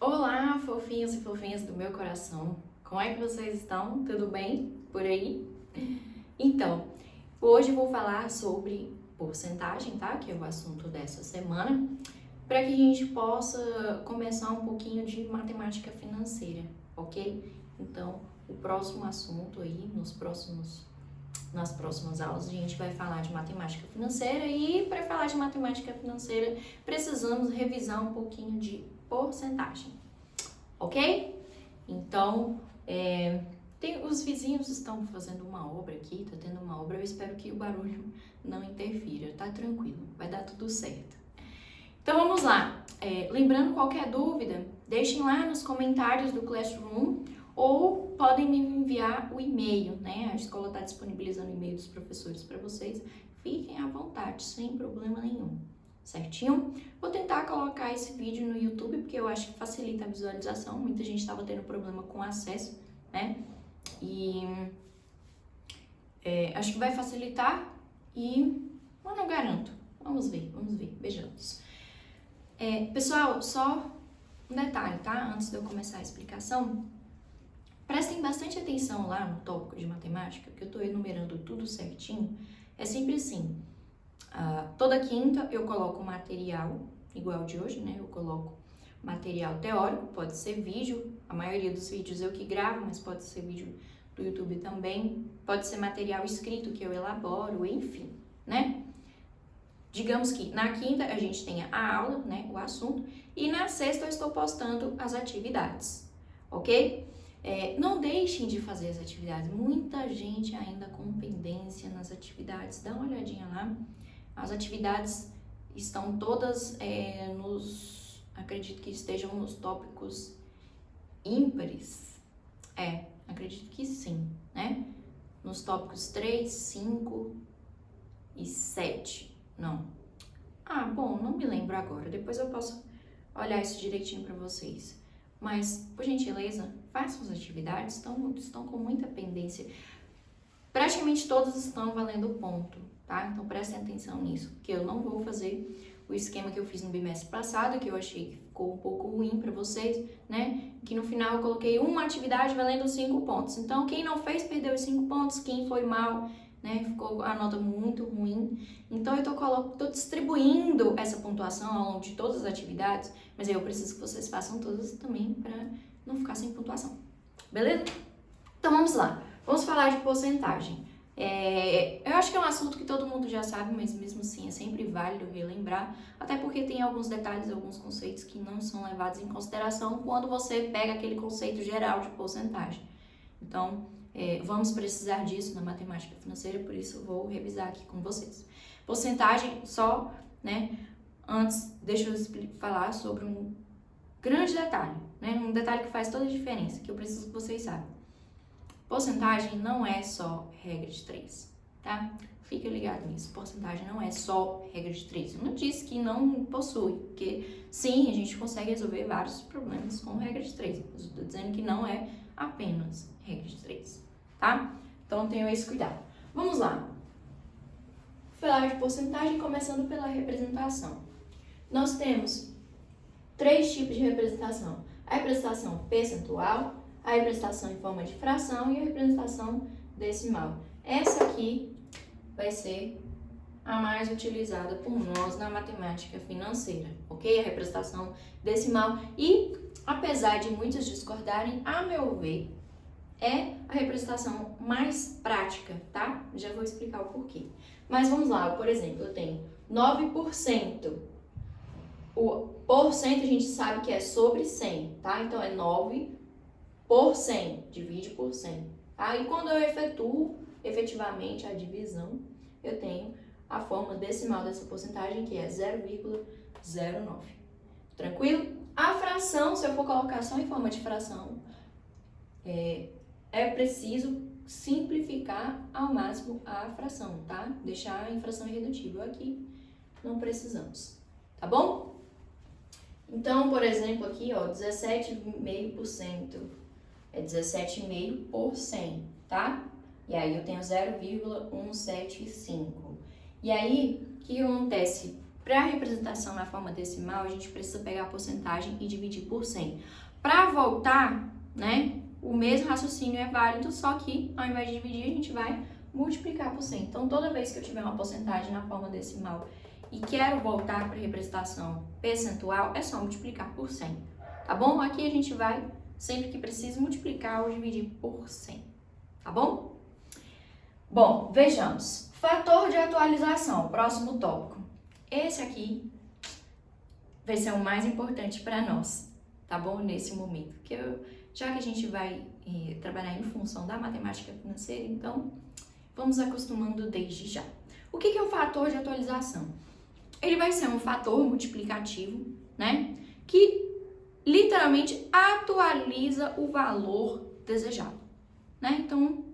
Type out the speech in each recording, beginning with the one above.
Olá, fofinhos e fofinhas do meu coração. Como é que vocês estão? Tudo bem por aí? Então, hoje eu vou falar sobre porcentagem, tá? Que é o assunto dessa semana, para que a gente possa começar um pouquinho de matemática financeira, ok? Então, o próximo assunto aí, nas próximas aulas, a gente vai falar de matemática financeira e para falar de matemática financeira, precisamos revisar um pouquinho de porcentagem, ok? Então, os vizinhos estão fazendo uma obra aqui, tá tendo uma obra, eu espero que o barulho não interfira, tá tranquilo, vai dar tudo certo. Então vamos lá, lembrando qualquer dúvida, deixem lá nos comentários do Classroom ou podem me enviar o e-mail, né? A escola está disponibilizando o e-mail dos professores para vocês, fiquem à vontade, sem problema nenhum. Certinho? Vou tentar colocar esse vídeo no YouTube, porque eu acho que facilita a visualização. Muita gente estava tendo problema com acesso, né? E acho que vai facilitar mas não garanto. Vamos ver, vejamos. Pessoal, só um detalhe, tá? Antes de eu começar a explicação, prestem bastante atenção lá no tópico de matemática, que eu estou enumerando tudo certinho. É sempre assim. Toda quinta eu coloco material, igual de hoje, né? Eu coloco material teórico, pode ser vídeo, a maioria dos vídeos eu que gravo, mas pode ser vídeo do YouTube também, pode ser material escrito que eu elaboro, enfim, né? Digamos que na quinta a gente tenha a aula, né? O assunto, e na sexta eu estou postando as atividades, ok? Não deixem de fazer as atividades, muita gente ainda com pendência nas atividades, dá uma olhadinha lá. As atividades estão todas acredito que estejam nos tópicos ímpares. Acredito que sim, né? Nos tópicos 3, 5 e 7. Não. Bom, não me lembro agora. Depois eu posso olhar isso direitinho para vocês. Mas, por gentileza, façam as atividades, estão com muita pendência. Praticamente todas estão valendo ponto, tá? Então prestem atenção nisso, que eu não vou fazer o esquema que eu fiz no bimestre passado, que eu achei que ficou um pouco ruim para vocês, né? Que no final eu coloquei uma atividade valendo 5 pontos. Então quem não fez perdeu os 5 pontos, quem foi mal, né? Ficou a nota muito ruim. Então eu tô distribuindo essa pontuação ao longo de todas as atividades, mas aí eu preciso que vocês façam todas também para não ficar sem pontuação. Beleza? Então vamos lá. Vamos falar de porcentagem. Eu acho que é um assunto que todo mundo já sabe, mas mesmo assim é sempre válido relembrar, até porque tem alguns detalhes, alguns conceitos que não são levados em consideração quando você pega aquele conceito geral de porcentagem. Então, vamos precisar disso na matemática financeira, por isso eu vou revisar aqui com vocês. Porcentagem só, né? Antes, deixa eu falar sobre um grande detalhe, né? Um detalhe que faz toda a diferença, que eu preciso que vocês saibam. Porcentagem não é só regra de 3, tá? Fica ligado nisso. Porcentagem não é só regra de 3. Eu não disse que não possui, porque sim, a gente consegue resolver vários problemas com regra de 3. Eu estou dizendo que não é apenas regra de 3, tá? Então tenham esse cuidado. Vamos lá. Falar de porcentagem começando pela representação. Nós temos 3 tipos de representação. A representação percentual, a representação em forma de fração e a representação decimal. Essa aqui vai ser a mais utilizada por nós na matemática financeira, ok? A representação decimal. E, apesar de muitos discordarem, a meu ver, é a representação mais prática, tá? Já vou explicar o porquê. Mas vamos lá, por exemplo, eu tenho 9%. O porcento a gente sabe que é sobre 100, tá? Então é 9 por 100, divide por 100. Aí quando eu efetuo efetivamente a divisão, eu tenho a forma decimal dessa porcentagem, que é 0,09. Tranquilo? A fração, se eu for colocar só em forma de fração, é preciso simplificar ao máximo a fração, tá? Deixar em fração irredutível. Aqui não precisamos, tá bom? Então, por exemplo, aqui, ó, 17,5%. É 17,5 por 100, tá? E aí eu tenho 0,175. E aí, o que acontece? Para a representação na forma decimal, a gente precisa pegar a porcentagem e dividir por 100. Para voltar, né, o mesmo raciocínio é válido, só que ao invés de dividir, a gente vai multiplicar por 100. Então, toda vez que eu tiver uma porcentagem na forma decimal e quero voltar para a representação percentual, é só multiplicar por 100, tá bom? Aqui a gente vai, sempre que precisa, multiplicar ou dividir por 100, tá bom? Bom, vejamos. Fator de atualização, próximo tópico. Esse aqui vai ser o mais importante para nós, tá bom? Nesse momento, já que a gente vai trabalhar em função da matemática financeira, então vamos acostumando desde já. O que é o fator de atualização? Ele vai ser um fator multiplicativo, né? Que literalmente atualiza o valor desejado, né? Então,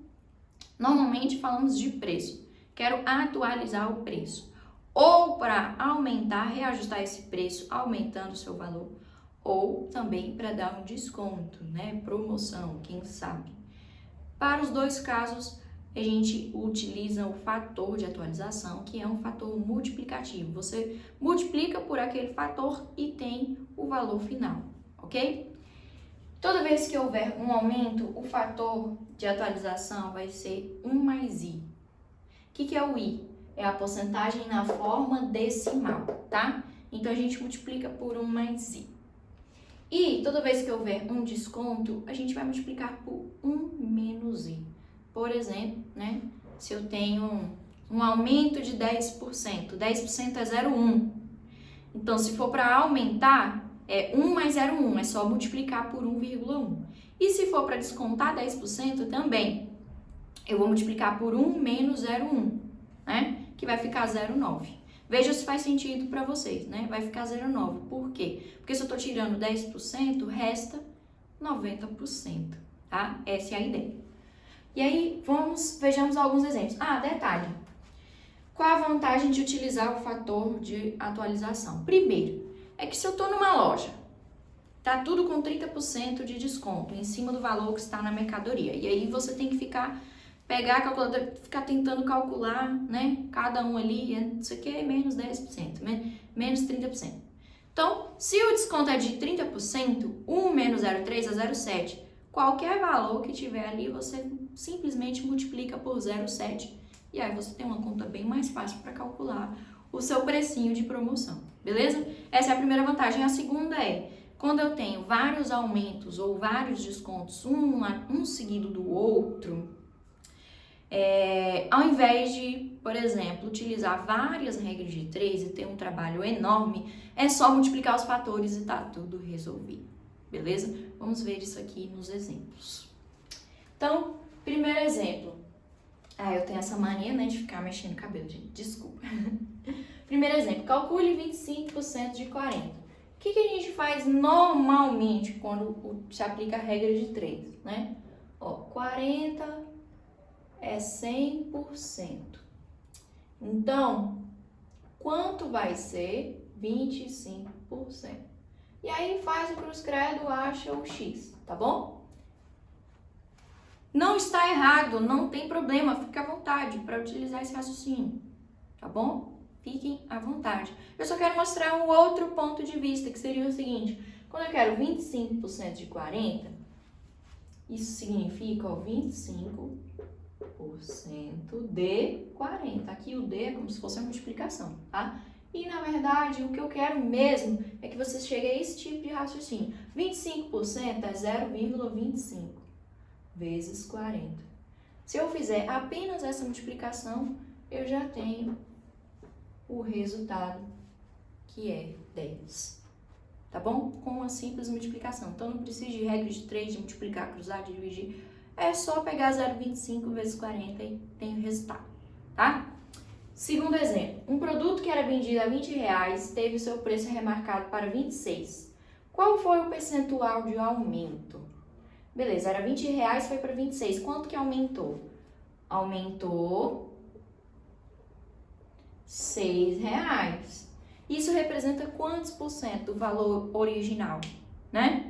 normalmente falamos de preço. Quero atualizar o preço. Ou para aumentar, reajustar esse preço, aumentando o seu valor. Ou também para dar um desconto, né? Promoção, quem sabe. Para os dois casos, a gente utiliza o fator de atualização, que é um fator multiplicativo. Você multiplica por aquele fator e tem o valor final, ok? Toda vez que houver um aumento, o fator de atualização vai ser 1 mais i. O que é o i? É a porcentagem na forma decimal, tá? Então, a gente multiplica por 1 mais i. E toda vez que houver um desconto, a gente vai multiplicar por 1 menos i. Por exemplo, né? Se eu tenho um aumento de 10%, 10% é 0,1. Então, se for para aumentar, é 1 mais 0,1, é só multiplicar por 1,1. E se for para descontar 10% também, eu vou multiplicar por 1 menos 0,1, né? Que vai ficar 0,9. Veja se faz sentido para vocês, né? Vai ficar 0,9. Por quê? Porque se eu estou tirando 10%, resta 90%, tá? Essa é a ideia. E aí, vejamos alguns exemplos. Detalhe. Qual a vantagem de utilizar o fator de atualização? Primeiro, é que se eu estou numa loja, tá tudo com 30% de desconto em cima do valor que está na mercadoria. E aí você tem que pegar a calculadora, ficar tentando calcular, né? Cada um ali, isso aqui é menos 10%, menos 30%. Então, se o desconto é de 30%, 1 menos 0,3 é 0,7. Qualquer valor que tiver ali, você simplesmente multiplica por 0,7 e aí você tem uma conta bem mais fácil para calcular o seu precinho de promoção, beleza? Essa é a primeira vantagem. A segunda é, quando eu tenho vários aumentos ou vários descontos, um seguido do outro, ao invés de, por exemplo, utilizar várias regras de 3 e ter um trabalho enorme, é só multiplicar os fatores e tá tudo resolvido, beleza? Vamos ver isso aqui nos exemplos. Então, primeiro exemplo. Eu tenho essa mania, né, de ficar mexendo o cabelo, gente, desculpa. Primeiro exemplo, calcule 25% de 40. O que a gente faz normalmente quando se aplica a regra de 3, né? 40 é 100%. Então, quanto vai ser 25%? E aí faz o cruz-credo, acha o x, tá bom? Não está errado, não tem problema, fique à vontade para utilizar esse raciocínio, tá bom? Fiquem à vontade. Eu só quero mostrar um outro ponto de vista, que seria o seguinte: quando eu quero 25% de 40, isso significa 25% de 40. Aqui o D é como se fosse a multiplicação, tá? E, na verdade, o que eu quero mesmo é que vocês cheguem a esse tipo de raciocínio. 25% é 0,25 vezes 40. Se eu fizer apenas essa multiplicação, eu já tenho o resultado, que é 10. Tá bom? Com uma simples multiplicação. Então, não precisa de regra de 3, de multiplicar, cruzar, de dividir. É só pegar 0,25 vezes 40 e tem o resultado, tá? Segundo exemplo, um produto que era vendido a R$20 teve seu preço remarcado para 26. Qual foi o percentual de aumento? Beleza, era R$20, foi para 26. Quanto que aumentou? Aumentou R$6. Isso representa quantos por cento do valor original, né?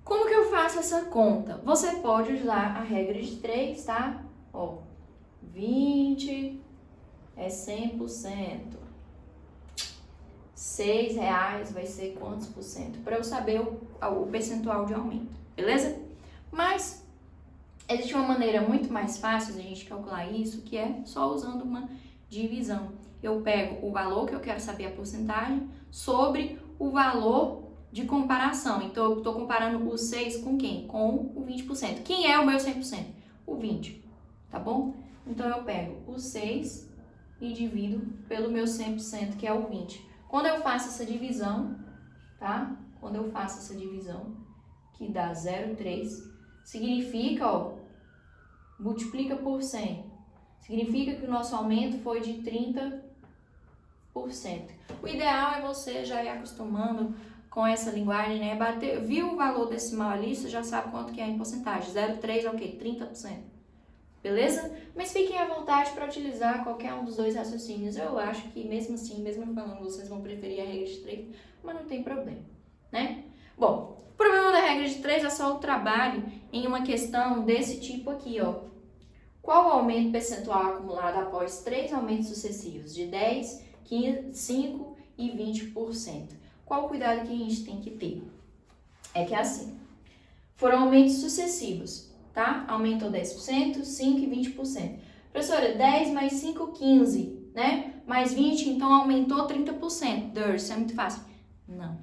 Como que eu faço essa conta? Você pode usar a regra de 3, tá? 20 é 100%. R$6 vai ser quantos por cento? Para eu saber o percentual de aumento, beleza? Mas existe uma maneira muito mais fácil de a gente calcular isso, que é só usando uma divisão. Eu pego o valor que eu quero saber a porcentagem sobre o valor de comparação. Então, eu estou comparando o 6 com quem? Com o 20%. Quem é o meu 100%? O 20%, tá bom? Então, eu pego o 6 e divido pelo meu 100%, que é o 20%. Quando eu faço essa divisão, tá? Quando eu faço essa divisão, que dá 0,3, significa, ó, multiplica por 100. Significa que o nosso aumento foi de 30%. O ideal é você já ir acostumando com essa linguagem, né? Viu o valor decimal ali, você já sabe quanto que é em porcentagem. 0,3 é o quê? 30%. Beleza? Mas fiquem à vontade para utilizar qualquer um dos dois raciocínios. Eu acho que mesmo assim, mesmo falando, vocês vão preferir a regra de 3, mas não tem problema, né? Bom, o problema da regra de 3 é só o trabalho em uma questão desse tipo aqui, ó. Qual o aumento percentual acumulado após 3 aumentos sucessivos de 10, 15, 5 e 20%? Qual o cuidado que a gente tem que ter? É que é assim, foram aumentos sucessivos, tá? Aumentou 10%, 5% e 20%. Professora, 10 mais 5, 15, né? Mais 20, então aumentou 30%. Isso é muito fácil. Não,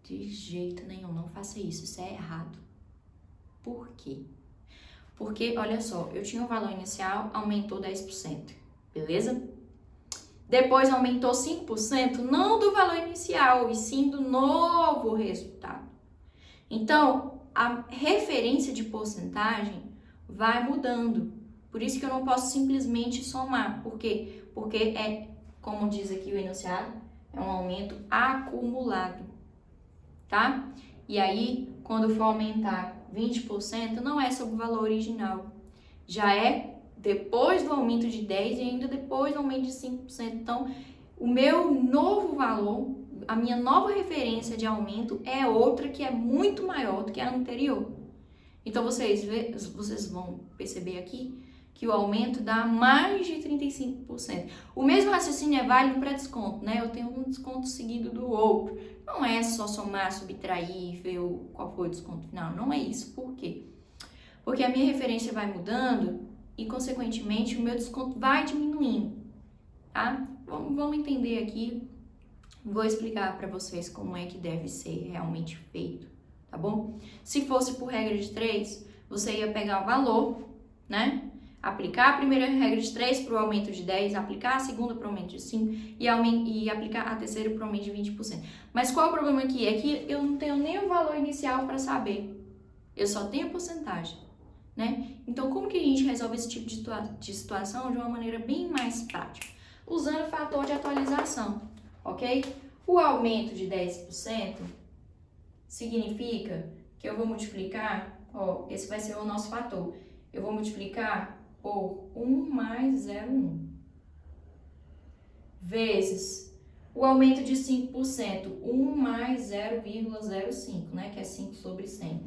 de jeito nenhum, não faça isso, isso é errado. Por quê? Porque, olha só, eu tinha um valor inicial, aumentou 10%, beleza? Depois aumentou 5%, não do valor inicial, e sim do novo resultado. Então, a referência de porcentagem vai mudando. Por isso que eu não posso simplesmente somar. Por quê? Porque é, como diz aqui o enunciado, é um aumento acumulado, tá? E aí, quando for aumentar 20%, não é sobre o valor original. Já é depois do aumento de 10% e ainda depois do aumento de 5%. Então, o meu novo valor, a minha nova referência de aumento é outra que é muito maior do que a anterior. Então, vocês vão perceber aqui que o aumento dá mais de 35%. O mesmo raciocínio é válido para desconto, né? Eu tenho um desconto seguido do outro. Não é só somar, subtrair, ver qual foi o desconto final. Não é isso. Por quê? Porque a minha referência vai mudando e, consequentemente, o meu desconto vai diminuindo, tá? Vamos entender aqui. Vou explicar para vocês como é que deve ser realmente feito, tá bom? Se fosse por regra de 3, você ia pegar o valor, né? Aplicar a primeira regra de 3 para o aumento de 10, aplicar a segunda para o aumento de 5 e aplicar a terceira para o aumento de 20%. Mas qual é o problema aqui? É que eu não tenho nem o valor inicial para saber. Eu só tenho a porcentagem, né? Então, como que a gente resolve esse tipo de situação de uma maneira bem mais prática? Usando o fator de atualização, ok? O aumento de 10% significa que eu vou multiplicar, ó, esse vai ser o nosso fator. Eu vou multiplicar por 1 mais 0,1 vezes o aumento de 5%, 1 mais 0,05, né, que é 5 sobre 100,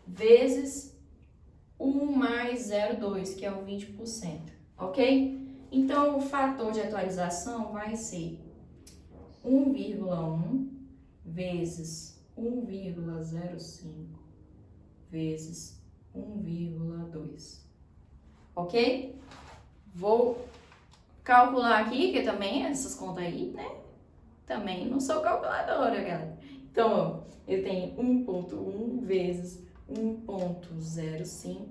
vezes 1 mais 0,2, que é o 20%, ok? Então, o fator de atualização vai ser 1,1 vezes 1,05 vezes 1,2. Ok? Vou calcular aqui, que também essas contas aí, né? Também não sou calculadora, galera. Então, ó, eu tenho 1,1 vezes 1,05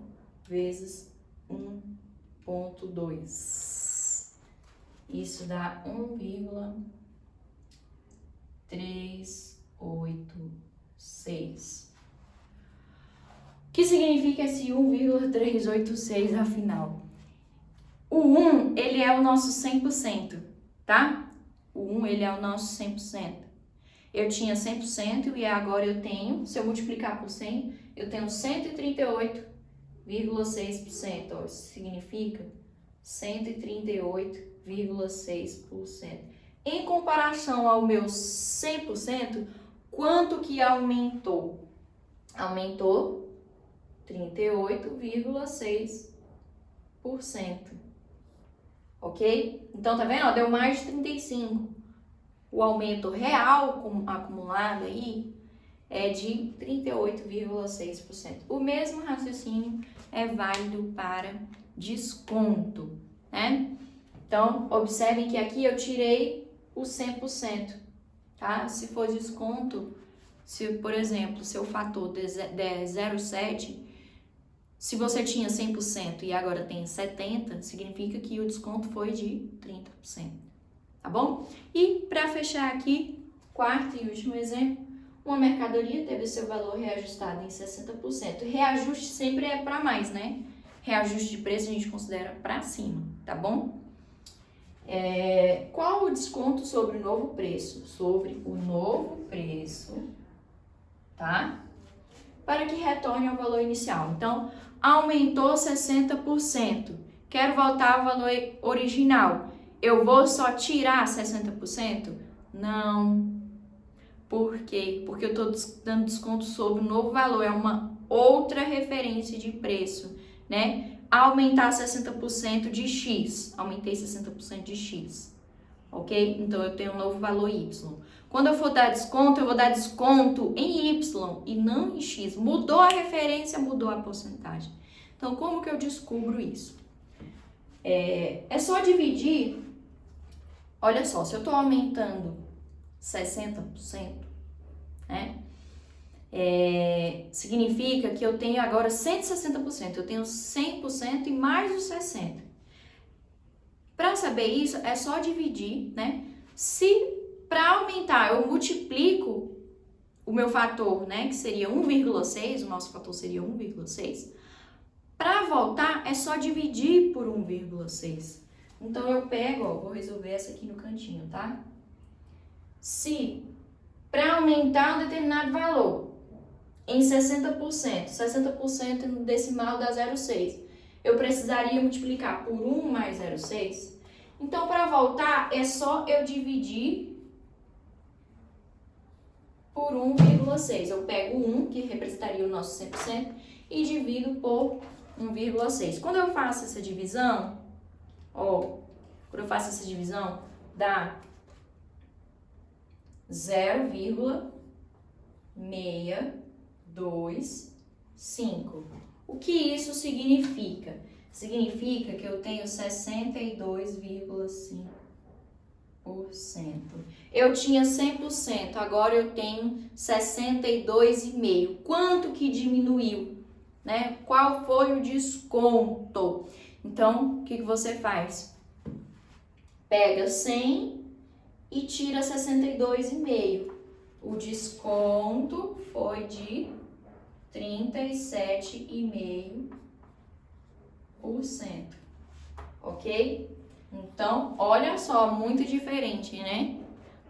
vezes 1,2. Isso dá 1,386. Que significa esse 1,386 afinal? O 1, ele é o nosso 100%, tá? O 1, ele é o nosso 100%. Eu tinha 100% e agora eu tenho, se eu multiplicar por 100, eu tenho 138,6%. Ó, isso significa 138,6%. Em comparação ao meu 100%, quanto que aumentou? Aumentou 38,6%. Ok? Então, tá vendo? Ó, deu mais de 35. o aumento real acumulado aí é de 38,6%. O mesmo raciocínio é válido para desconto, né? Então, observem que aqui eu tirei o 100%, tá? Se for desconto, se, por exemplo, seu fator der 0,7, se você tinha 100% e agora tem 70%, significa que o desconto foi de 30%, tá bom? E para fechar aqui, quarto e último exemplo, uma mercadoria teve seu valor reajustado em 60%. Reajuste sempre é para mais, né? Reajuste de preço a gente considera para cima, tá bom? Qual o desconto sobre o novo preço? Sobre o novo preço, tá? Para que retorne ao valor inicial. Então, aumentou 60%. Quero voltar ao valor original. Eu vou só tirar 60%? Não. Por quê? Porque eu estou dando desconto sobre o novo valor. É uma outra referência de preço, né? Aumentar 60% de X. Aumentei 60% de X. Ok? Então, eu tenho um novo valor Y. Quando eu for dar desconto, eu vou dar desconto em Y e não em X. Mudou a referência, mudou a porcentagem. Então, como que eu descubro isso? É só dividir. Olha só, se eu estou aumentando 60%, né? Significa que eu tenho agora 160%. Eu tenho 100% e mais os 60%. Para saber isso, é só dividir, né? Se para aumentar, eu multiplico o meu fator, né, que seria 1,6, o nosso fator seria 1,6. Para voltar, é só dividir por 1,6. Então, eu pego, ó, vou resolver essa aqui no cantinho, tá? Se para aumentar um determinado valor em 60% no decimal dá 0,6, eu precisaria multiplicar por 1 mais 0,6. Então, para voltar, é só eu dividir por 1,6. Eu pego 1, que representaria o nosso 100%, e divido por 1,6. Quando eu faço essa divisão, dá 0,625. O que isso significa? Significa que eu tenho 62,5%. Eu tinha 100%, agora eu tenho 62,5%. Quanto que diminuiu, né? Qual foi o desconto? Então, o que você faz? Pega 100 e tira 62,5%. O desconto foi de 37,5%. Ok? Então, olha só, muito diferente, né?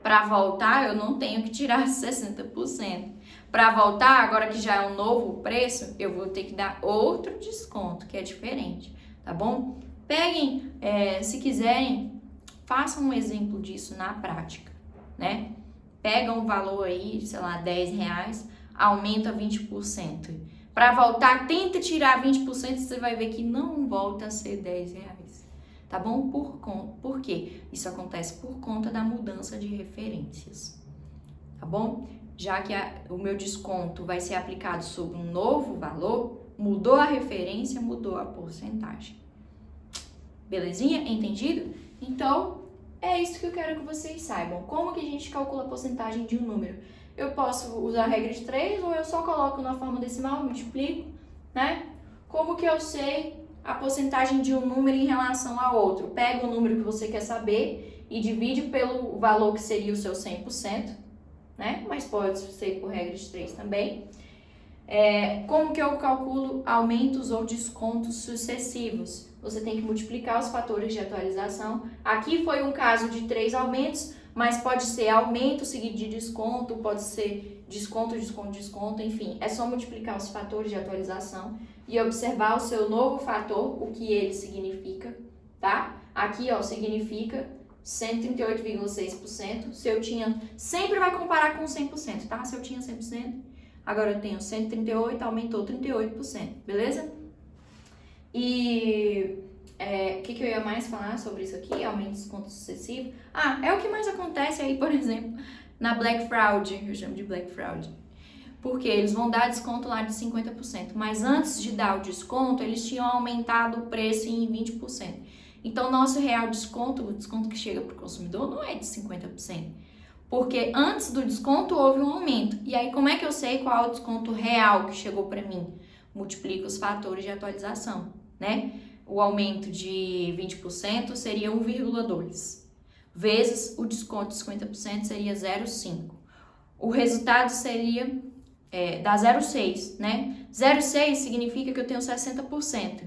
Para voltar, eu não tenho que tirar 60%. Para voltar, agora que já é um novo preço, eu vou ter que dar outro desconto, que é diferente, tá bom? Peguem, se quiserem, façam um exemplo disso na prática, né? Pega um valor aí, sei lá, R$10, aumenta 20%. Para voltar, tenta tirar 20%, você vai ver que não volta a ser R$10. Tá bom? Por quê? Isso acontece por conta da mudança de referências, tá bom? Já que o meu desconto vai ser aplicado sobre um novo valor, mudou a referência, mudou a porcentagem. Belezinha? Entendido? Então, é isso que eu quero que vocês saibam. Como que a gente calcula a porcentagem de um número? Eu posso usar a regra de 3 ou eu só coloco na forma decimal, multiplico, né? Como que eu sei a porcentagem de um número em relação a outro? Pega o número que você quer saber e divide pelo valor que seria o seu 100%, né? Mas pode ser por regra de 3 também. Como que eu calculo aumentos ou descontos sucessivos? Você tem que multiplicar os fatores de atualização. Aqui foi um caso de 3 aumentos, mas pode ser aumento seguido de desconto, pode ser desconto, desconto, desconto, enfim. É só multiplicar os fatores de atualização e observar o seu novo fator, o que ele significa, tá? Aqui, ó, significa 138,6%. Se eu tinha, sempre vai comparar com 100%, tá? Se eu tinha 100%, agora eu tenho 138, aumentou 38%, beleza? E O que eu ia mais falar sobre isso aqui? Aumento de desconto sucessivo. É o que mais acontece aí, por exemplo, na Black Fraud. Eu chamo de Black Fraud. Porque eles vão dar desconto lá de 50%. Mas antes de dar o desconto, eles tinham aumentado o preço em 20%. Então, nosso real desconto, o desconto que chega para o consumidor, não é de 50%. Porque antes do desconto houve um aumento. E aí, como é que eu sei qual é o desconto real que chegou para mim? Multiplica os fatores de atualização, né? O aumento de 20% seria 1,2. Vezes o desconto de 50% seria 0,5. O resultado seria dá 0,6, né? 0,6 significa que eu tenho 60%.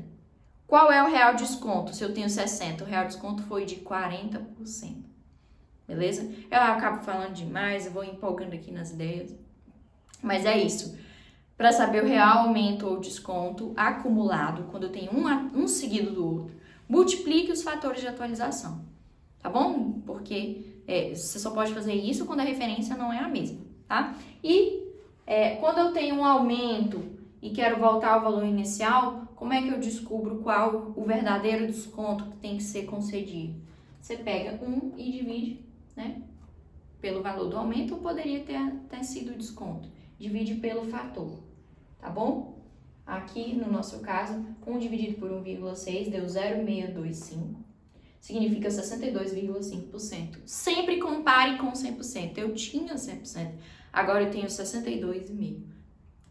Qual é o real desconto se eu tenho 60%? O real desconto foi de 40%. Beleza? Eu acabo falando demais, eu vou empolgando aqui nas ideias. Mas é isso. Para saber o real aumento ou desconto acumulado, quando eu tenho um seguido do outro, multiplique os fatores de atualização. Tá bom? Porque você só pode fazer isso quando a referência não é a mesma, tá? E quando eu tenho um aumento e quero voltar ao valor inicial, como é que eu descubro qual o verdadeiro desconto que tem que ser concedido? Você pega 1 e divide, né, pelo valor do aumento, ou poderia ter sido o desconto. Divide pelo fator, tá bom? Aqui, no nosso caso, 1 dividido por 1,6 deu 0,625. Significa 62,5%. Sempre compare com 100%. Eu tinha 100%, agora eu tenho 62,5%.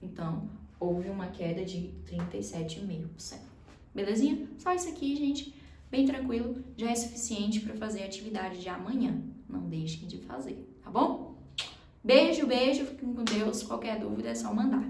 Então, houve uma queda de 37,5%. Belezinha? Só isso aqui, gente. Bem tranquilo. Já é suficiente para fazer a atividade de amanhã. Não deixem de fazer, tá bom? Beijo, beijo. Fiquem com Deus. Qualquer dúvida é só mandar.